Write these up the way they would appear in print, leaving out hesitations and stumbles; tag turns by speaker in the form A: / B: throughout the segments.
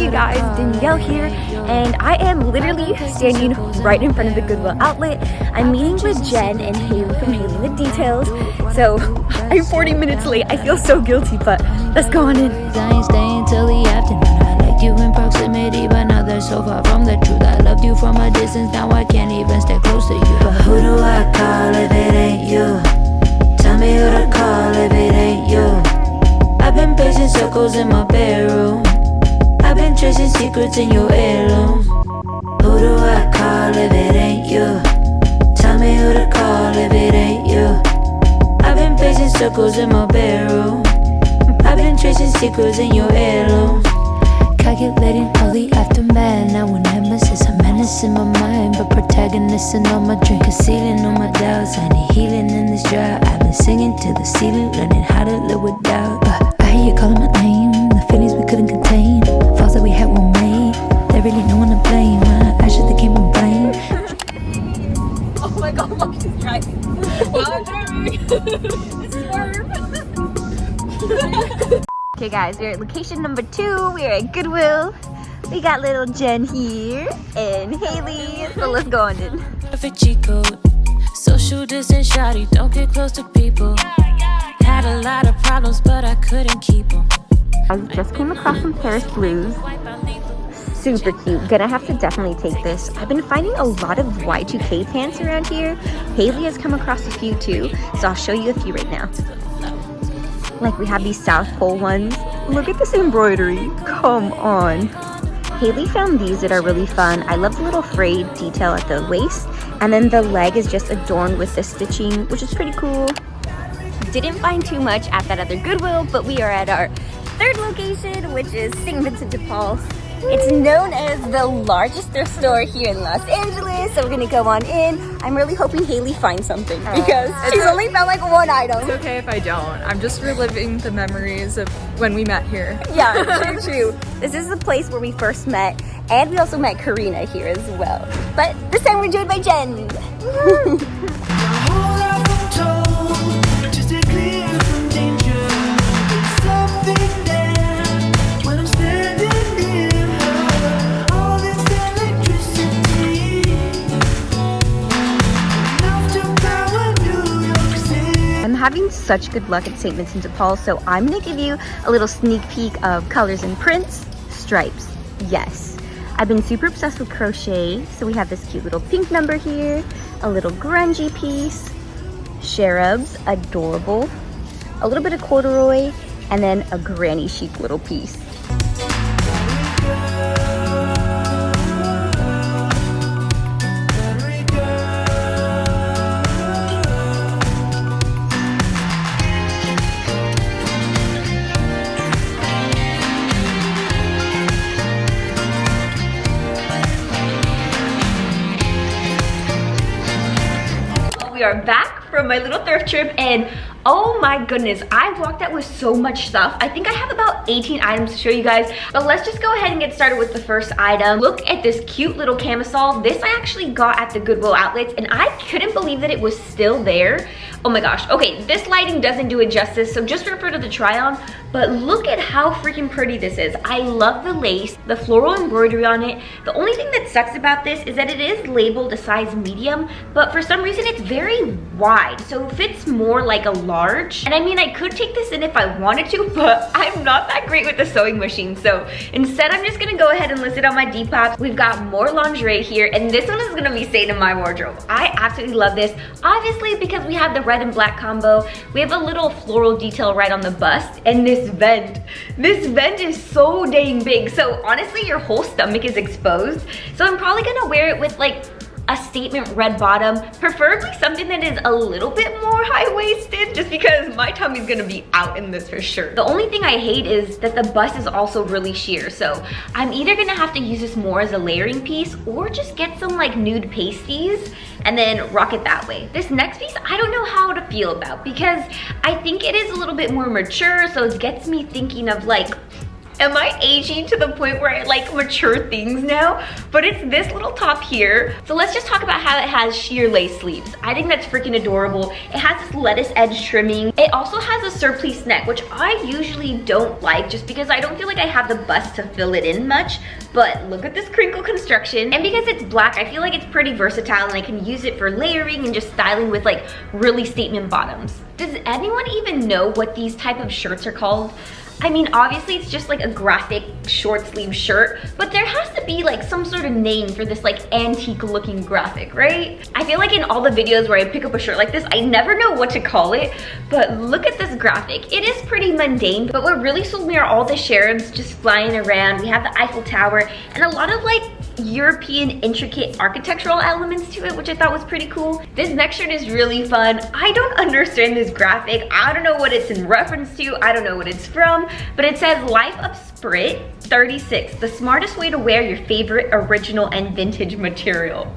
A: Hey guys, Danielle here, and I am literally standing right in front of the Goodwill Outlet. I'm meeting with Jen and Haley from Haley and the Details. So I'm 40 minutes late. I feel so guilty, but let's go on in.
B: I ain't staying till the afternoon. I liked you in proximity, but now they're so far from the truth. I loved you from a distance, now I can't even stay close to you. But who do I call if it ain't you? Tell me who to call if it ain't you. I've been pacing circles in my bedroom. I've been tracing secrets in your heirlooms. Who do I call if it ain't you? Tell me who to call if it ain't you. I've been pacing circles in my bedroom. I've been tracing secrets in your heirlooms. Calculating all the aftermath. Now a nemesis, a menace in my mind, but protagonist in all my dreams, concealing all my doubts. I need healing in this drought. I've been singing to the ceiling, learning how to live with doubt. I hear you calling my name, the feelings we couldn't contain, falls that we had were made. There really no one to blame. Ashes that came from blame.
A: Oh my god, look, she's driving. I'm driving. Okay guys, we're at location number 2. We're at Goodwill. We got little Jen here and Haley, so let's go on in.
B: Perfect cheat code. Social distance, shawty, don't get close to people. Had a lot of problems, but I couldn't keep them.
A: I just came across some Paris blues. Super cute. Gonna have to definitely take this. I've been finding a lot of Y2K pants around here. Haley has come across a few too, so I'll show you a few right now. Like we have these South Pole ones. Look at this embroidery. Come on. Haley found these that are really fun. I love the little frayed detail at the waist, and then the leg is just adorned with the stitching, which is pretty cool. Didn't find too much at that other Goodwill, but we are at our 3rd location, which is St. Vincent de Paul. It's known as the largest thrift store here in Los Angeles, so we're gonna go on in. I'm really hoping Haley finds something because she's only found like one item.
C: It's okay if I don't. I'm just reliving the memories of when we met here.
A: Yeah, true. This is the place where we first met, and we also met Karina here as well. But this time we're joined by Jen. Having such good luck at St. Vincent de Paul, so I'm gonna give you a little sneak peek of colors and prints. Stripes, yes. I've been super obsessed with crochet, so we have this cute little pink number here, a little grungy piece, cherubs, adorable, a little bit of corduroy, and then a granny chic little piece. We are back from my little thrift trip, and oh my goodness, I walked out with so much stuff. I think I have about 18 items to show you guys, but let's just go ahead and get started with the first item. Look at this cute little camisole. This I actually got at the Goodwill Outlets, and I couldn't believe that it was still there. Oh my gosh. Okay, this lighting doesn't do it justice, so just refer to the try on, but look at how freaking pretty this is. I love the lace, the floral embroidery on it. The only thing that sucks about this is that it is labeled a size medium, but for some reason it's very wide, so it fits more like a large. And I mean, I could take this in if I wanted to, but I'm not that great with the sewing machine, so instead I'm just gonna go ahead and list it on my Depop. We've got more lingerie here, and this one is gonna be staying in my wardrobe. I absolutely love this, obviously because we have the red and black combo. We have a little floral detail right on the bust, and this vent is so dang big, so honestly your whole stomach is exposed. So I'm probably gonna wear it with like a statement red bottom, preferably something that is a little bit more high-waisted, just because my tummy's gonna be out in this for sure. The only thing I hate is that the bust is also really sheer, so I'm either gonna have to use this more as a layering piece or just get some like nude pasties and then rock it that way. This next piece, I don't know how to feel about, because I think it is a little bit more mature, so it gets me thinking of like Am I aging to the point where I like mature things now? But it's this little top here. So let's just talk about how it has sheer lace sleeves. I think that's freaking adorable. It has this lettuce edge trimming. It also has a surplice neck, which I usually don't like just because I don't feel like I have the bust to fill it in much. But look at this crinkle construction. And because it's black, I feel like it's pretty versatile and I can use it for layering and just styling with like really statement bottoms. Does anyone even know what these type of shirts are called? I mean, obviously it's just like a graphic short sleeve shirt, but there has to be like some sort of name for this like antique looking graphic, right? I feel like in all the videos where I pick up a shirt like this, I never know what to call it, but look at this graphic. It is pretty mundane, but what really sold me are all the cherubs just flying around. We have the Eiffel Tower and a lot of like European intricate architectural elements to it, which I thought was pretty cool. This next shirt is really fun. I don't understand this graphic. I don't know what it's in reference to. I don't know what it's from, but it says Life of Sprit 36, the smartest way to wear your favorite original and vintage material.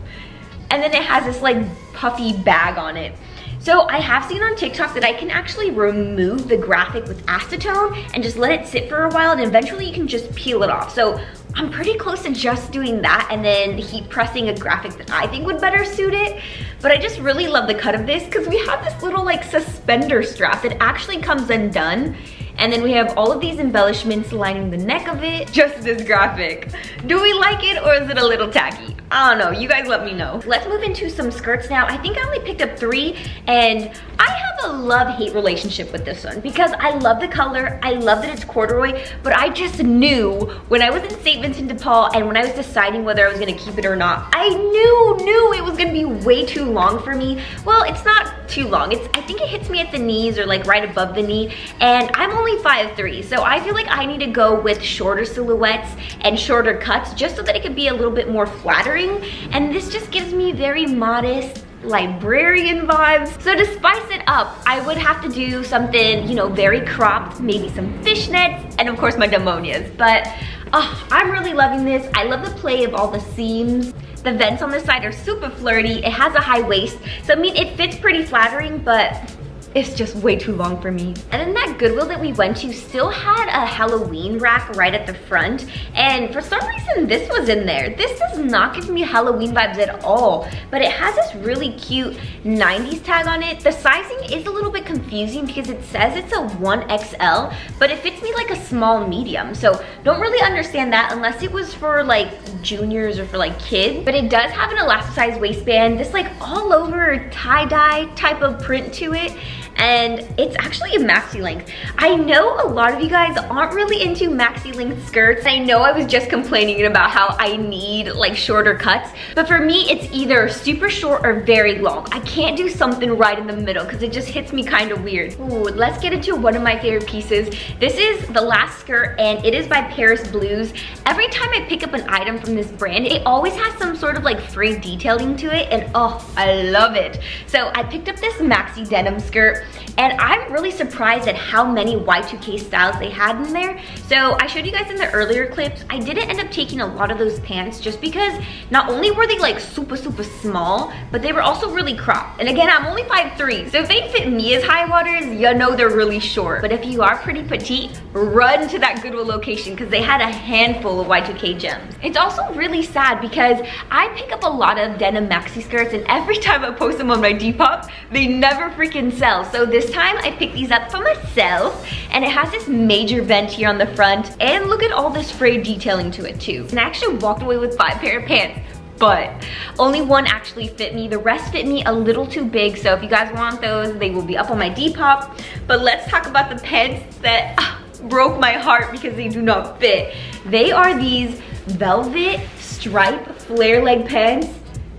A: And then it has this like puffy bag on it. So I have seen on TikTok that I can actually remove the graphic with acetone and just let it sit for a while, and eventually you can just peel it off. So I'm pretty close to just doing that and then heat pressing a graphic that I think would better suit it. But I just really love the cut of this because we have this little like suspender strap that actually comes undone. And then we have all of these embellishments lining the neck of it. Just this graphic. Do we like it or is it a little tacky? I don't know, you guys let me know. Let's move into some skirts now. I think I only picked up 3 and I have a love-hate relationship with this one because I love the color, I love that it's corduroy, but I just knew when I was in St. Vincent de Paul and when I was deciding whether I was gonna keep it or not, I knew it was gonna be way too long for me. Well, it's not too long. I think it hits me at the knees or like right above the knee, and I'm only 5'3", so I feel like I need to go with shorter silhouettes and shorter cuts just so that it can be a little bit more flattering. And this just gives me very modest librarian vibes. So to spice it up, I would have to do something, you know, very cropped, maybe some fishnets, and of course my demonias. But I'm really loving this. I love the play of all the seams. The vents on this side are super flirty. It has a high waist, so I mean, it fits pretty flattering, but it's just way too long for me. And then that Goodwill that we went to still had a Halloween rack right at the front, and for some reason this was in there. This does not give me Halloween vibes at all, but it has this really cute 90s tag on it. The sizing is a little bit confusing because it says it's a 1XL, but it fits me like a small medium, so don't really understand that unless it was for like juniors or for like kids. But it does have an elasticized waistband, this like all over tie-dye type of print to it, and it's actually a maxi length. I know a lot of you guys aren't really into maxi length skirts. I know I was just complaining about how I need like shorter cuts, but for me it's either super short or very long. I can't do something right in the middle because it just hits me kind of weird. Ooh, let's get into one of my favorite pieces. This is the last skirt and it is by Paris Blues. Every time I pick up an item from this brand, it always has some sort of like frayed detailing to it, and oh, I love it. So I picked up this maxi denim skirt, and I'm really surprised at how many Y2K styles they had in there. So I showed you guys in the earlier clips, I didn't end up taking a lot of those pants just because not only were they like super small, but they were also really cropped. And again, I'm only 5'3", so if they fit me as high waters, you know they're really short. But if you are pretty petite, run to that Goodwill location because they had a handful of Y2K gems. It's also really sad because I pick up a lot of denim maxi skirts, and every time I post them on my Depop, they never freaking sell. So this time I picked these up for myself, and it has this major vent here on the front, and look at all this frayed detailing to it too. And I actually walked away with 5 pair of pants, but only 1 actually fit me. The rest fit me a little too big, so if you guys want those, they will be up on my Depop. But let's talk about the pants that broke my heart because they do not fit. They are these velvet stripe flare leg pants.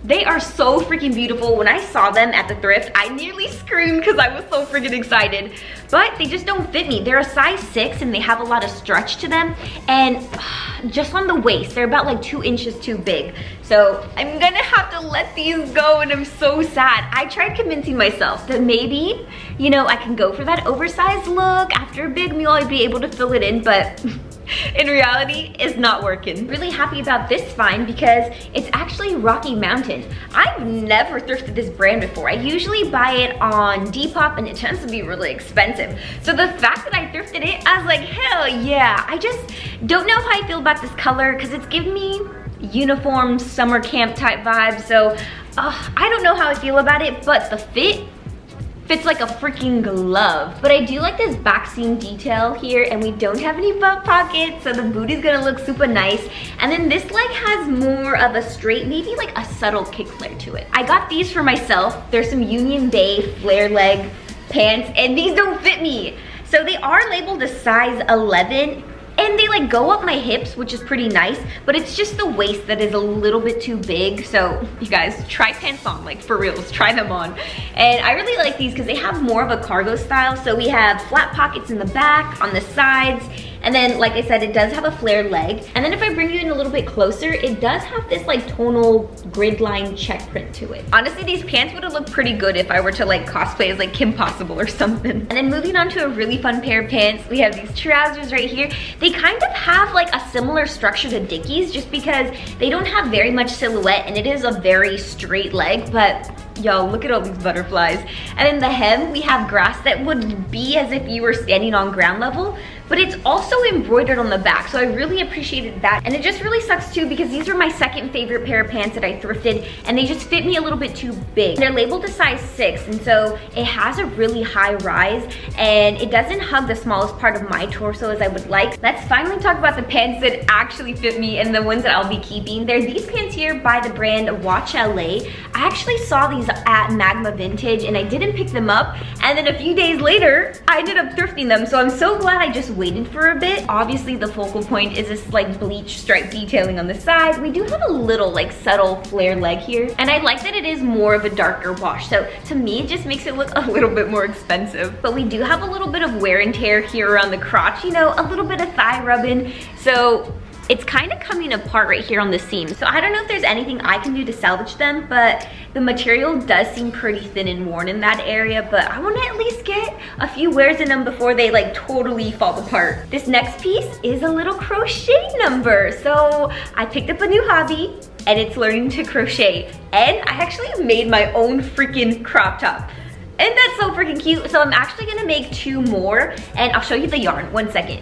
A: They are so freaking beautiful. When I saw them at the thrift, I nearly screamed because I was so freaking excited. But they just don't fit me. They're a size 6 and they have a lot of stretch to them. And just on the waist, they're about like 2 inches too big. So I'm gonna have to let these go, and I'm so sad. I tried convincing myself that maybe, you know, I can go for that oversized look. After a big meal, I'd be able to fill it in, but in reality is not working. Really happy about this find because it's actually Rocky Mountain. I've never thrifted this brand before. I usually buy it on Depop and it tends to be really expensive. So the fact that I thrifted it, I was like, hell yeah. I just don't know how I feel about this color because it's giving me uniform summer camp type vibes. So I don't know how I feel about it, but the fits like a freaking glove. But I do like this back seam detail here, and we don't have any butt pockets, so the booty's gonna look super nice. And then this leg has more of a straight, maybe like a subtle kick flare to it. I got these for myself. There's some Union Bay flare leg pants, and these don't fit me. So they are labeled a size 11, and they like go up my hips, which is pretty nice, but it's just the waist that is a little bit too big. So you guys, try pants on, like for reals, try them on. And I really like these because they have more of a cargo style. So we have flat pockets in the back, on the sides, and then like I said, it does have a flare leg. And then if I bring you in a little bit closer, it does have this like tonal grid line check print to it. Honestly, these pants would have looked pretty good if I were to like cosplay as like Kim Possible or something. And then moving on to a really fun pair of pants, we have these trousers right here. They kind of have like a similar structure to Dickies just because they don't have very much silhouette and it is a very straight leg, but yo, look at all these butterflies. And then the hem, we have grass that would be as if you were standing on ground level, but it's also embroidered on the back, so I really appreciated that. And it just really sucks too because these are my second favorite pair of pants that I thrifted, and they just fit me a little bit too big. They're labeled a size 6, and so it has a really high rise, and it doesn't hug the smallest part of my torso as I would like. Let's finally talk about the pants that actually fit me and the ones that I'll be keeping. They're these pants here by the brand Watch LA. I actually saw these at Magma Vintage, and I didn't pick them up, and then a few days later, I ended up thrifting them, so I'm so glad I just waited for a bit. Obviously, the focal point is this like bleach stripe detailing on the side. We do have a little like subtle flare leg here, and I like that it is more of a darker wash, so to me it just makes it look a little bit more expensive. But we do have a little bit of wear and tear here around the crotch, you know, a little bit of thigh rubbing, so it's kind of coming apart right here on the seam. So I don't know if there's anything I can do to salvage them, but the material does seem pretty thin and worn in that area, but I want to at least get a few wears in them before they like totally fall apart. This next piece is a little crochet number. So I picked up a new hobby and it's learning to crochet, and I actually made my own freaking crop top. And that's so freaking cute. So I'm actually gonna make 2 more, and I'll show you the yarn, 1 second.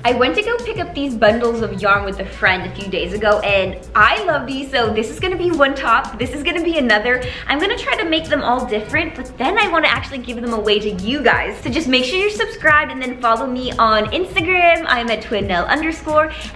A: I went to go pick up these bundles of yarn with a friend a few days ago, and I love these. So this is gonna be one top, this is gonna be another. I'm gonna try to make them all different, but then I wanna actually give them away to you guys. So just make sure you're subscribed and then follow me on Instagram. I'm at Twinelle_,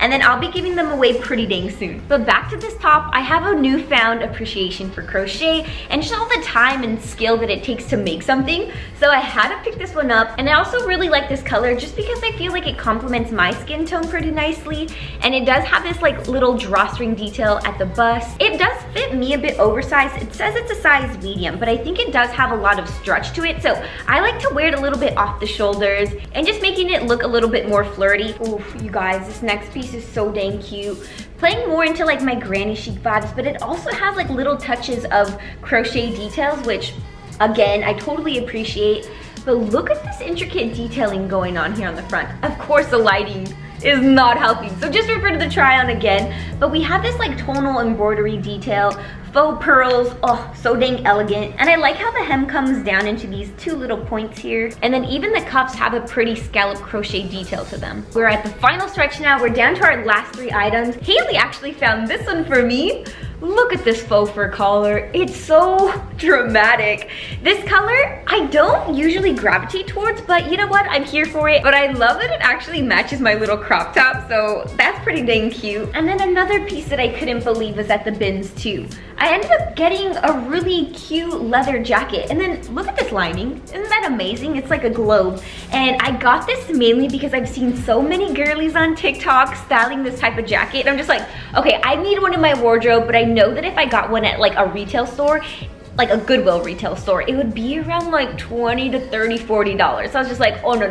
A: and then I'll be giving them away pretty dang soon. But back to this top, I have a newfound appreciation for crochet and just all the time and skill that it takes to make something. So I had to pick this one up, and I also really like this color just because I feel like it complements my skin tone pretty nicely, and it does have this like little drawstring detail at the bust. It does fit me a bit oversized. It says it's a size medium, but I think it does have a lot of stretch to it, so I like to wear it a little bit off the shoulders and just making it look a little bit more flirty. Ooh, you guys, this next piece is so dang cute. Playing more into like my granny chic vibes, but it also has like little touches of crochet details, which again, I totally appreciate. But look at this intricate detailing going on here on the front. Of course, the lighting is not helping, so just refer to the try on again. But we have this like tonal embroidery detail, faux pearls, oh, so dang elegant. And I like how the hem comes down into these 2 little points here. And then even the cuffs have a pretty scallop crochet detail to them. We're at the final stretch now. We're down to our last 3 items. Haley actually found this one for me. Look at this faux fur collar. It's so dramatic. This color, I don't usually gravitate towards, but you know what? I'm here for it. But I love that it actually matches my little crop top, so that's pretty dang cute. And then another piece that I couldn't believe was at the bins too. I ended up getting a really cute leather jacket, and then look at this lining. Isn't that amazing? It's like a globe. And I got this mainly because I've seen so many girlies on TikTok styling this type of jacket. And I'm just like, okay, I need one in my wardrobe, but I know that if I got one at like a retail store, like a Goodwill retail store, it would be around like $20 to $30, $40. So I was just like, oh no.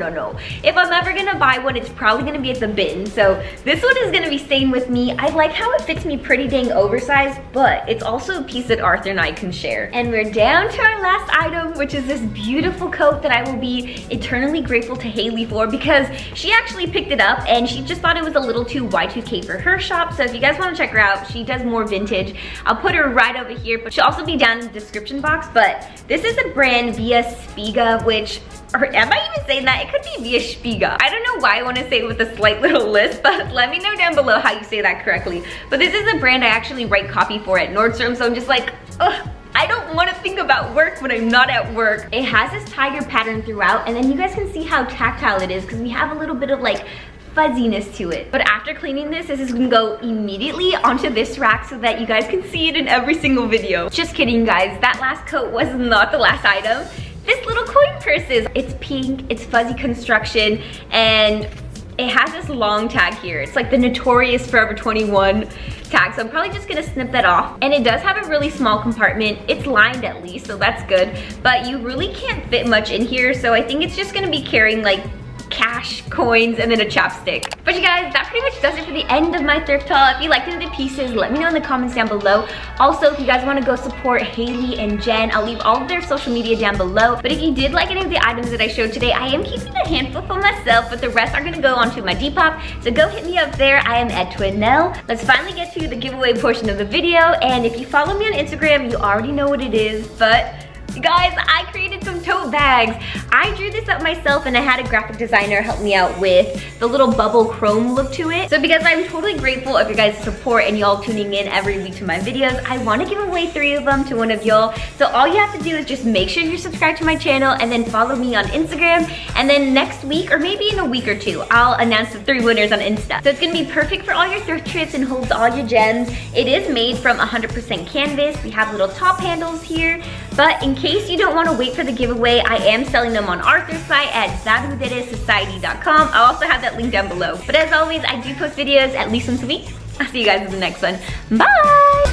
A: If I'm ever gonna buy one, it's probably gonna be at the bin. So this one is gonna be staying with me. I like how it fits me pretty dang oversized, but it's also a piece that Arthur and I can share. And we're down to our last item, which is this beautiful coat that I will be eternally grateful to Haley for, because she actually picked it up and she just thought it was a little too Y2K for her shop. So if you guys wanna check her out, she does more vintage. I'll put her right over here, but she'll also be down in the description box. But this is a brand Via Spiga, which, or am I even saying that? It could be Via Spiga. I don't know why I want to say it with a slight little lisp, but let me know down below how you say that correctly. But this is a brand I actually write copy for at Nordstrom, so I'm just like, ugh, I don't want to think about work when I'm not at work. It has this tiger pattern throughout, and then you guys can see how tactile it is because we have a little bit of like fuzziness to it. But after cleaning this is gonna go immediately onto this rack so that you guys can see it in every single video. Just kidding, guys. That last coat was not the last item. This little coin purse is. It's pink, it's fuzzy construction, and it has this long tag here. It's like the notorious Forever 21 tag, so I'm probably just gonna snip that off. And it does have a really small compartment. It's lined at least, so that's good. But you really can't fit much in here, so I think it's just gonna be carrying like cash, coins, and then a chapstick. But you guys, that pretty much does it for the end of my thrift haul. If you liked any of the pieces, let me know in the comments down below. Also, if you guys want to go support Haley and Jenn, I'll leave all of their social media down below. But if you did like any of the items that I showed today, I am keeping a handful for myself, but the rest are gonna go onto my Depop. So go hit me up there. I am at Twinelle. Let's finally get to the giveaway portion of the video. And if you follow me on Instagram, you already know what it is, but guys, I created some tote bags. I drew this up myself and I had a graphic designer help me out with the little bubble chrome look to it. So because I'm totally grateful of your guys' support and y'all tuning in every week to my videos, I want to give away 3 of them to one of y'all. So all you have to do is just make sure you're subscribed to my channel and then follow me on Instagram. And then next week, or maybe in a week or 2, I'll announce the 3 winners on Insta. So it's gonna be perfect for all your thrift trips and holds all your gems. It is made from 100% canvas. We have little top handles here, but in case you don't want to wait for the giveaway, I am selling them on Arthur's site at thatwhodititsociety.com. I'll also have that link down below. But as always, I do post videos at least once a week. I'll see you guys in the next one. Bye!